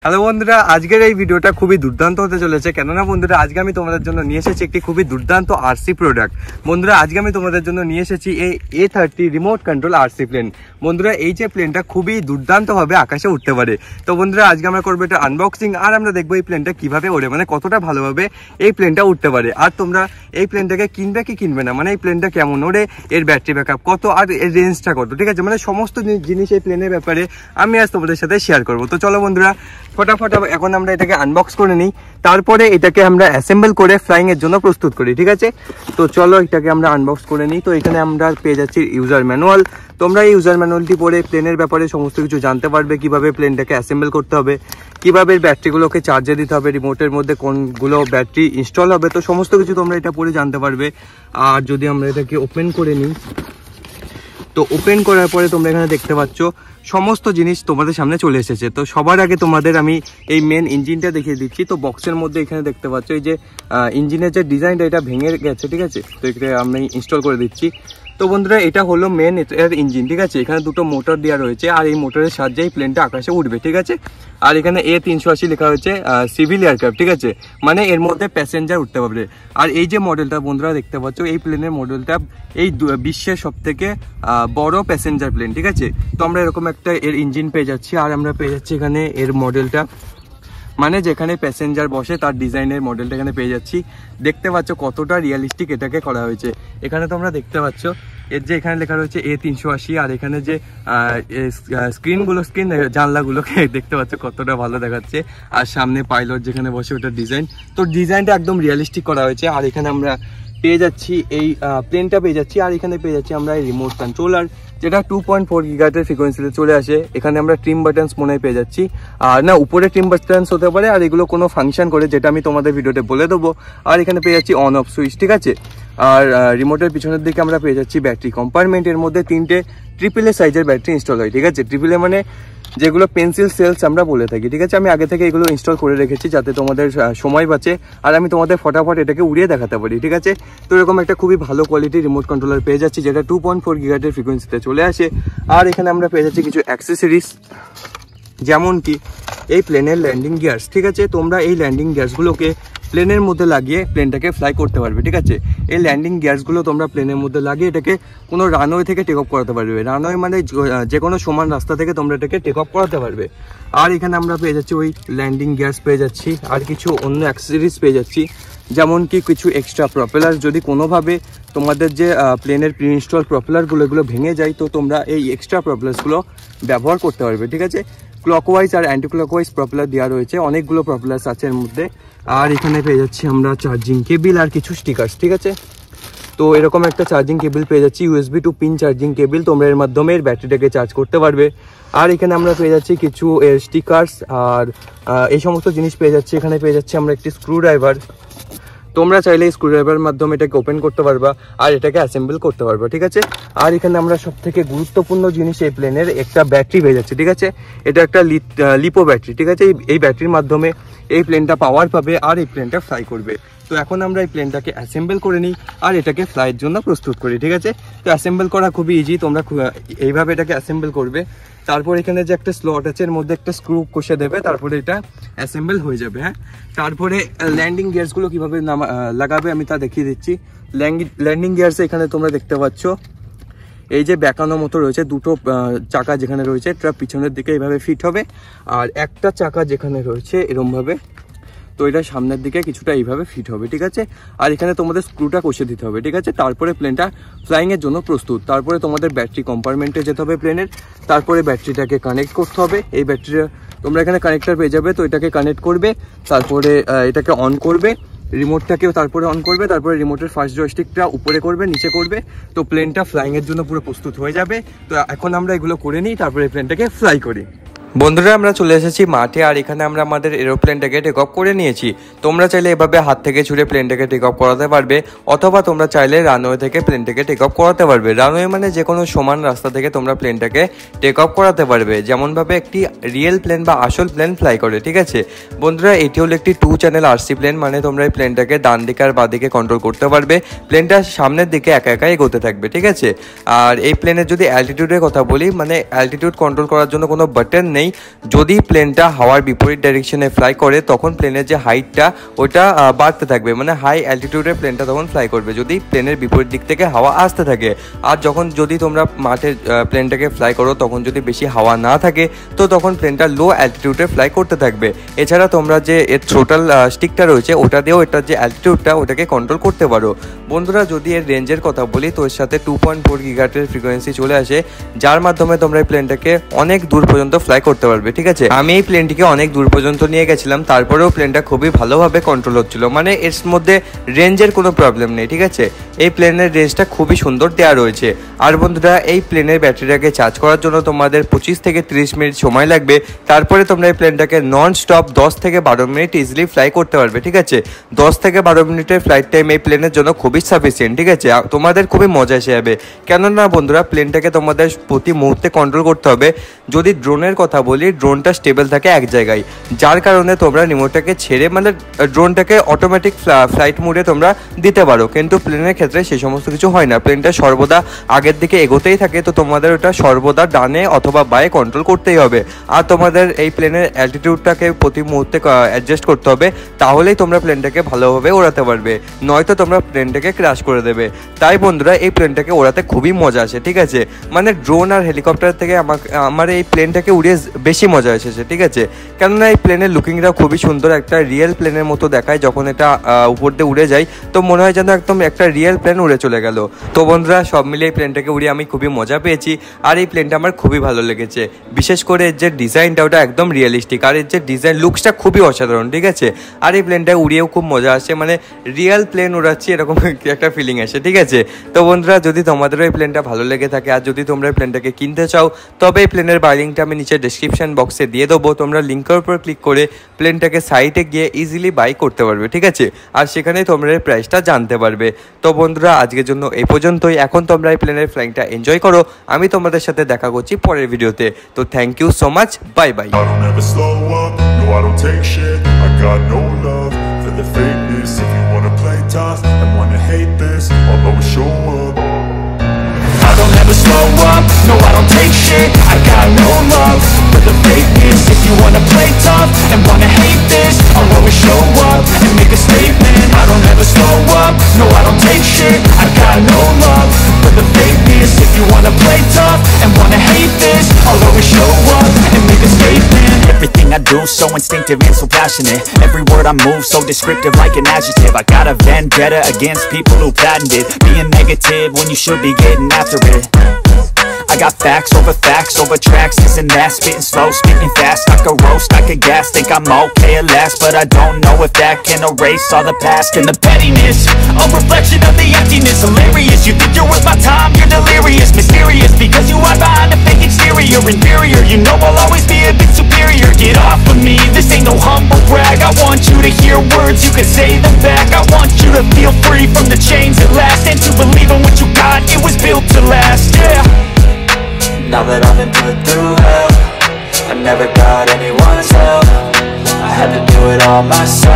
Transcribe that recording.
Hello বন্ধুরা, আজকের এই ভিডিওটা খুবই দুর্দান্ত হতে চলেছে। কেননা বন্ধুরা, আজকে আমি তোমাদের জন্য নিয়ে এসেছি একটি খুবই দুর্দান্ত আরসি প্রোডাক্ট। বন্ধুরা, আজকে আমি তোমাদের জন্য নিয়ে এসেছি এই A380 remote control RC plane. বন্ধুরা, এই যে প্লেনটা খুবই দুর্দান্তভাবে আকাশে উঠতে পারে। তো বন্ধুরা, আজকে আমরা করবো এটা আনবক্সিং, আর আমরা দেখবো এই প্লেনটা কিভাবে ওড়ে, মানে কতটা ভালোভাবে এই প্লেনটা উঠতে পারে। আর তোমরা এই প্লেনটাকে কিনবে কি কিনবে না, মানে এই প্লেনটা কেমন ওড়ে, এর ব্যাটারি ব্যাকআপ কত, আর এর রেঞ্জটা কত, ঠিক আছে, মানে সমস্ত জিনিস এই প্লেনের ব্যাপারে আমি আজ তোমাদের সাথে শেয়ার করবো। তো চলো বন্ধুরা, ফটাফট এখন আমরা এটাকে আনবক্স করে নিই, তারপরে এটাকে আমরা অ্যাসেম্বল করে ফ্লাইং এর জন্য প্রস্তুত করি, ঠিক আছে। তো চলো এটাকে আমরা আনবক্স করে নিই। তো এখানে আমরা পেয়ে যাচ্ছি ইউজার ম্যানুয়াল। তোমরা এই ইউজার ম্যানুয়ালটি পড়ে প্লেনের ব্যাপারে সমস্ত কিছু জানতে পারবে, কিভাবে প্লেনটাকে অ্যাসেম্বল করতে হবে, কিভাবে ব্যাটারিগুলোকে চার্জে দিতে হবে, রিমোটের মধ্যে কোনগুলো ব্যাটারি ইনস্টল হবে, তো সমস্ত কিছু তোমরা এটা পড়ে জানতে পারবে। আর যদি আমরা এটাকে ওপেন করে নিই, তো ওপেন করার পরে তোমরা এখানে দেখতে পাচ্ছ সমস্ত জিনিস তোমাদের সামনে চলে এসেছে। তো সবার আগে তোমাদের আমি এই মেন ইঞ্জিনটা দেখিয়ে দিচ্ছি। তো বক্সের মধ্যে এখানে দেখতে পাচ্ছ এই যে ইঞ্জিনের যে ডিজাইনটা, এটা ভেঙে গেছে, ঠিক আছে। তো এটা আমি ইনস্টল করে দিচ্ছি। তো বন্ধুরা, এটা হলো মেন এর ইঞ্জিন, ঠিক আছে। এখানে দুটো মোটর দেওয়া রয়েছে, আর এই মোটরের সাহায্যে এই প্লেনটা আকাশে উঠবে, ঠিক আছে। আর এখানে A380 লেখা হয়েছে সিভিল এয়ারক্রাফট, ঠিক আছে, মানে এর মধ্যে প্যাসেঞ্জার উঠতে পারবে। আর এই যে মডেলটা বন্ধুরা দেখতে পাচ্ছ, এই প্লেনের মডেলটা এই বিশ্বের সব থেকে বড় প্যাসেঞ্জার প্লেন, ঠিক আছে। তো আমরা এরকম একটা এর ইঞ্জিন পেয়ে যাচ্ছি, আর আমরা পেয়ে যাচ্ছি এখানে এর মডেলটা, মানে যেখানে প্যাসেঞ্জার বসে তার ডিজাইনের মডেলটা এখানে পেয়ে যাচ্ছি। দেখতে পাচ্ছ কতটা রিয়েলিস্টিক এটাকে করা হয়েছে। এখানে তোমরা দেখতে পাচ্ছ এর যে এখানে লেখা রয়েছে A380, আর এখানে যে স্ক্রিন জানলাগুলোকে দেখতে পাচ্ছ কতটা ভালো দেখাচ্ছে। আর সামনে পাইলট যেখানে বসে ওটার ডিজাইন, তো ডিজাইনটা একদম রিয়েলিস্টিক করা হয়েছে। আর এখানে আমরা পেয়ে যাচ্ছি এই প্লেনটা পেয়ে যাচ্ছি, আর এখানে পেয়ে যাচ্ছি আমরা এই রিমোট কন্ট্রোলার, যেটা 2.4 গিগাহার্টজের ফ্রিকোয়েন্সিতে চলে আসে। এখানে আমরা ট্রিম বাটনস মনে পেয়ে যাচ্ছি, আর না উপরে ট্রিম বাটনস হতে পারে, আর এগুলো কোনো ফাংশন করে যেটা আমি তোমাদের ভিডিওতে বলে দেবো। আর এখানে পেয়ে যাচ্ছি অন অফ সুইচ, ঠিক আছে। আর রিমোটের পিছনের দিকে আমরা পেয়ে যাচ্ছি ব্যাটারি কম্পার্টমেন্টের মধ্যে 3টে AAA সাইজের ব্যাটারি ইনস্টল হয়, ঠিক আছে। AAA মানে যেগুলো পেন্সিল সেলস আমরা বলে থাকি, ঠিক আছে। আমি আগে থেকে এগুলো ইনস্টল করে রেখেছি যাতে তোমাদের সময় বাঁচে, আর আমি তোমাদের ফটাফট এটাকে উড়িয়ে দেখাতে পারি, ঠিক আছে। তো এরকম একটা খুবই ভালো কোয়ালিটির রিমোট কন্ট্রোলার পেয়ে যাচ্ছি, যেটা 2.4 গিগাহার্টজের ফ্রিকোয়েন্সিতে চলে আসে। আর এখানে আমরা পেয়ে যাচ্ছি কিছু অ্যাক্সেসরিজ, যেমন কি এই প্লেনের ল্যান্ডিং গিয়ার্স, ঠিক আছে। তোমরা এই ল্যান্ডিং গিয়ার্সগুলোকে প্লেনের মধ্যে লাগিয়ে প্লেনটাকে ফ্লাই করতে পারবে, ঠিক আছে। এই ল্যান্ডিং গিয়ার্সগুলো তোমরা প্লেনের মধ্যে লাগিয়ে এটাকে কোনো রানওয়ে থেকে টেক অফ করাতে পারবে। রানওয়ে মানে যে কোনো সমান রাস্তা থেকে তোমরা এটাকে টেক অফ করাতে পারবে। আর এখানে আমরা পেয়ে যাচ্ছি ওই ল্যান্ডিং গিয়ার্স পেয়ে যাচ্ছি, আর কিছু অন্য অ্যাক্সেসরিজ পেয়ে যাচ্ছি, যেমন কি কিছু এক্সট্রা প্রপেলার। যদি কোনোভাবে তোমাদের যে প্লেনের প্রি ইনস্টল প্রপেলারগুলো এগুলো ভেঙে যায়, তো তোমরা এই এক্সট্রা প্রপেলার্সগুলো ব্যবহার করতে পারবে, ঠিক আছে। ক্লকওয়াইজ আর অ্যান্টি ক্লকওয়াইজ প্রপেলার দেওয়া রয়েছে, অনেকগুলো প্রপেলার্স আছে এর মধ্যে। আর এখানে পেয়ে যাচ্ছি আমরা চার্জিং কেবিল আর কিছু স্টিকার্স, ঠিক আছে। তো এরকম একটা চার্জিং কেবিল পেয়ে যাচ্ছি, USB to pin charging cable, তোমরা এর মাধ্যমে এর ব্যাটারিটাকে চার্জ করতে পারবে। আর এখানে আমরা পেয়ে যাচ্ছি কিছু এর স্টিকার্স, আর এই সমস্ত জিনিস পেয়ে যাচ্ছি। এখানে পেয়ে যাচ্ছি আমরা একটি স্ক্রু ড্রাইভার, তোমরা চাইলে এই স্ক্রুড্রাইভারের মাধ্যমে এটাকে ওপেন করতে পারবা আর এটাকে অ্যাসেম্বল করতে পারবা, ঠিক আছে। আর এখানে আমরা সব থেকে গুরুত্বপূর্ণ জিনিস এই প্লেনের একটা ব্যাটারি পেয়ে যাচ্ছে, ঠিক আছে। এটা একটা লিপো ব্যাটারি, ঠিক আছে। এই ব্যাটারির মাধ্যমে এই প্লেনটা পাওয়ার পাবে আর এই প্লেনটা ফ্লাই করবে। তো এখন আমরা এই প্লেনটাকে অ্যাসেম্বল করে নিই আর এটাকে ফ্লাইয়ের জন্য প্রস্তুত করি, ঠিক আছে। তো অ্যাসেম্বল করা খুবই ইজি, তোমরা এইভাবে এটাকে অ্যাসেম্বল করবে। তারপর এখানে যে একটা স্লট আছে এর মধ্যে একটা স্ক্রু কষে দেবে, তারপরে এটা অ্যাসেম্বল হয়ে যাবে। হ্যাঁ, তারপরে ল্যান্ডিং গিয়ার্সগুলো কীভাবে লাগাবে আমি তা দেখিয়ে দিচ্ছি। ল্যান্ডিং গিয়ার্সে এখানে তোমরা দেখতে পাচ্ছ এই যে বেঁকানো মতো রয়েছে, দুটো চাকা যেখানে রয়েছে এটা পিছনের দিকে এইভাবে ফিট হবে, আর একটা চাকা যেখানে রয়েছে এরমভাবে, তো এটা সামনের দিকে কিছুটা এইভাবে ফিট হবে, ঠিক আছে। আর এখানে তোমাদের স্ক্রুটা কষে দিতে হবে, ঠিক আছে। তারপরে প্লেনটা ফ্লাইংয়ের জন্য প্রস্তুত। তারপরে তোমাদের ব্যাটারি কম্পার্টমেন্টে যেতে হবে প্লেনের, তারপরে ব্যাটারিটাকে কানেক্ট করতে হবে। এই ব্যাটারিটা তোমরা এখানে কানেক্টার পেয়ে যাবে, তো এটাকে কানেক্ট করবে, তারপরে এটাকে অন করবে, রিমোটটাকেও তারপরে অন করবে, তারপরে রিমোটের ফার্স্ট জয়স্টিকটা উপরে করবে, নিচে করবে, তো প্লেনটা ফ্লাইংয়ের জন্য পুরো প্রস্তুত হয়ে যাবে। তো এখন আমরা এগুলো করে নিই, তারপরে প্লেনটাকে ফ্লাই করি। বন্ধুরা, আমরা চলে এসেছি মাঠে, আর এখানে আমরা আমাদের এরোপ্লেনটাকে টেক অফ করে নিয়েছি। তোমরা চাইলে এভাবে হাত থেকে ছুঁড়ে প্লেনটাকে টেক অফ করাতে পারবে, অথবা তোমরা চাইলে রানওয়ে থেকে প্লেনটাকে টেক অফ করাতে পারবে। রানওয়ে মানে যে কোনো সমান রাস্তা থেকে তোমরা প্লেনটাকে টেক অফ করাতে পারবে, যেমনভাবে একটি রিয়েল প্লেন বা আসল প্লেন ফ্লাই করে, ঠিক আছে। বন্ধুরা, এটি হলো একটি 2 চ্যানেল আরসি প্লেন, মানে তোমরা এই প্লেনটাকে ডান দিকে আর বাঁ দিকে কন্ট্রোল করতে পারবে। প্লেনটা সামনের দিকে একা একা এগোতে থাকবে, ঠিক আছে। আর এই প্লেনের যদি অ্যালটিটিউডের কথা বলি, মানে অ্যালটিটিউড কন্ট্রোল করার জন্য কোনো বাটন নেই, নেই। যদি প্লেনটা হাওয়ার বিপরীত ডাইরেকশনে ফ্লাই করে তখন প্লেনের যে হাইটটা ওটা বাড়তে থাকবে, মানে হাই অ্যালটিটিউডে প্লেনটা তখন ফ্লাই করবে যদি প্লেনের বিপরীত দিক থেকে হাওয়া আসতে থাকে। আর যদি তোমরা মাঠে প্লেনটাকে ফ্লাই করো তখন যদি বেশি হাওয়া না থাকে তো তখন প্লেনটা লো অ্যালটিটিউডে ফ্লাই করতে থাকবে। এছাড়া তোমরা যে এর থ্রোটল স্টিকটা রয়েছে ওটা দিয়েও এটার যে অ্যালটিটিউডটা ওটাকে কন্ট্রোল করতে পারো। বন্ধুরা যদি এর রেঞ্জের কথা বলি তো এর সাথে 2.4 গিগাহার্টজের ফ্রিকোয়েন্সি চলে আসে, যার মাধ্যমে তোমরা এই প্লেনটাকে অনেক দূর পর্যন্ত ফ্লাই করতে পারবে। ঠিক আছে, আমি এই প্লেনটিকে অনেক দূর পর্যন্ত নিয়ে গেছিলাম, তারপরেও প্লেনটা খুবই ভালোভাবে কন্ট্রোল হচ্ছিল, মানে এর মধ্যে রেঞ্জের কোনো প্রবলেম নেই। ঠিক আছে, এই প্লেনের রেঞ্জটা খুবই সুন্দর দেওয়া রয়েছে। আর বন্ধুরা এই প্লেনের ব্যাটারিটাকে চার্জ করার জন্য তোমাদের 25 থেকে 30 মিনিট সময় লাগবে, তারপরে তোমরা এই প্লেনটাকে নন স্টপ 10 থেকে 12 মিনিট ইজিলি ফ্লাই করতে পারবে। ঠিক আছে, 10 থেকে 12 মিনিটের ফ্লাইট টাইম এই প্লেনের জন্য খুবই সাফিসিয়েন্ট। ঠিক আছে, তোমাদের খুবই মজা এসে যাবে, কেননা বন্ধুরা প্লেনটাকে তোমাদের প্রতি মুহূর্তে কন্ট্রোল করতে হবে। যদি ড্রোনের কথা বলি, ড্রোনটা স্টেবল থাকে এক জায়গায়, যার কারণে তোমরা রিমোটটাকে ছেড়ে মানে ড্রোনটাকে অটোমেটিক ফ্লাইট মোডে তোমরা দিতে পারো, কিন্তু প্লেনের ক্ষেত্রে সেই সমস্ত কিছু হয় না। প্লেনটা সর্বদা আগের দিকে এগোতেই থাকে, তো তোমাদের ওটা সর্বদা ডানে অথবা বায়ে কন্ট্রোল করতেই হবে। আর তোমাদের এই প্লেনের অ্যালটিটিউডটাকে প্রতি মুহূর্তে অ্যাডজাস্ট করতে হবে, তাহলেই তোমরা প্লেনটাকে ভালোভাবে ওড়াতে পারবে, নয়তো তোমরা প্লেনটাকে ক্র্যাশ করে দেবে। তাই বন্ধুরা এই প্লেনটাকে ওড়াতে খুবই মজা আসে। ঠিক আছে, মানে ড্রোন আর হেলিকপ্টার থেকে আমার এই প্লেনটাকে উড়িয়ে বেশি মজা এসেছে। ঠিক আছে, কেননা এই প্লেনের লুকিংটা খুবই সুন্দর, একটা রিয়েল প্লেনের মতো দেখায়। যখন এটা উপর দিয়ে উড়ে যায় তো মনে হয় যেন একদম একটা রিয়েল প্লেন উড়ে চলে গেল। তো বন্ধুরা সব মিলে এই প্লেনটাকে উড়িয়ে আমি খুবই মজা পেয়েছি, আর এই প্লেনটা আমার খুবই ভালো লেগেছে। বিশেষ করে এর যে ডিজাইনটা ওটা একদম রিয়েলিস্টিক, আর এর যে ডিজাইন লুকসটা খুবই অসাধারণ। ঠিক আছে, আর এই প্লেনটা উড়িয়েও খুব মজা আসে, মানে রিয়েল প্লেন উড়াচ্ছি এরকম একটা ফিলিং আসে। ঠিক আছে, তো বন্ধুরা যদি তোমাদেরও এই প্লেনটা ভালো লেগে থাকে আর যদি তোমরা এই প্লেনটাকে কিনতে চাও তবে এই প্লেনের বাই লিঙ্কটা আমি নিচে ডেসক্রিপশন বক্সে দিয়ে দেবো। তোমরা লিঙ্কের উপর ক্লিক করে প্লেনটাকে সাইটে গিয়ে ইজিলি বাই করতে পারবে। ঠিক আছে, আর সেখানেই তোমরা এর প্রাইসটা জানতে পারবে। তো বন্ধুরা আজকের জন্য এই পর্যন্তই। এখন তোমরা এই প্লেনের ফ্লাইংটা এনজয় করো, আমি তোমাদের সাথে দেখা করছি পরের ভিডিওতে। তো thank you so much, bye bye. I don't ever slow up, no I don't take shit. I got no love for the fakeness. If you wanna play tough and wanna hate this, I'll always show up and make a statement. I don't ever slow up, no I don't take shit. I got no love for the fakeness. If you wanna play tough and wanna hate this, I'll always show up and make a statement. Everything I do so instinctive and so passionate. Every word I move so descriptive like an adjective. I got a vendetta against people who patented being negative when you should be getting after it. I got facts over tracks, this and that, spitting slow, spitting fast. I could roast, I could gas, think I'm okay at last, but I don't know if that can erase all the past. And the pettiness, a reflection of the emptiness. Hilarious, you think you're worth my time, you're delirious. Mysterious, because you hide behind a fake exterior. Inferior, you know I'll always be a bit superior. Get off of me, this ain't no humble brag. I want you to hear words, you can say them back. I want you to feel free from the chains at last, and to believe in what you got, it was built to last, yeah. Now that I've been put through hell, I never got anyone's help. I had to do it all myself.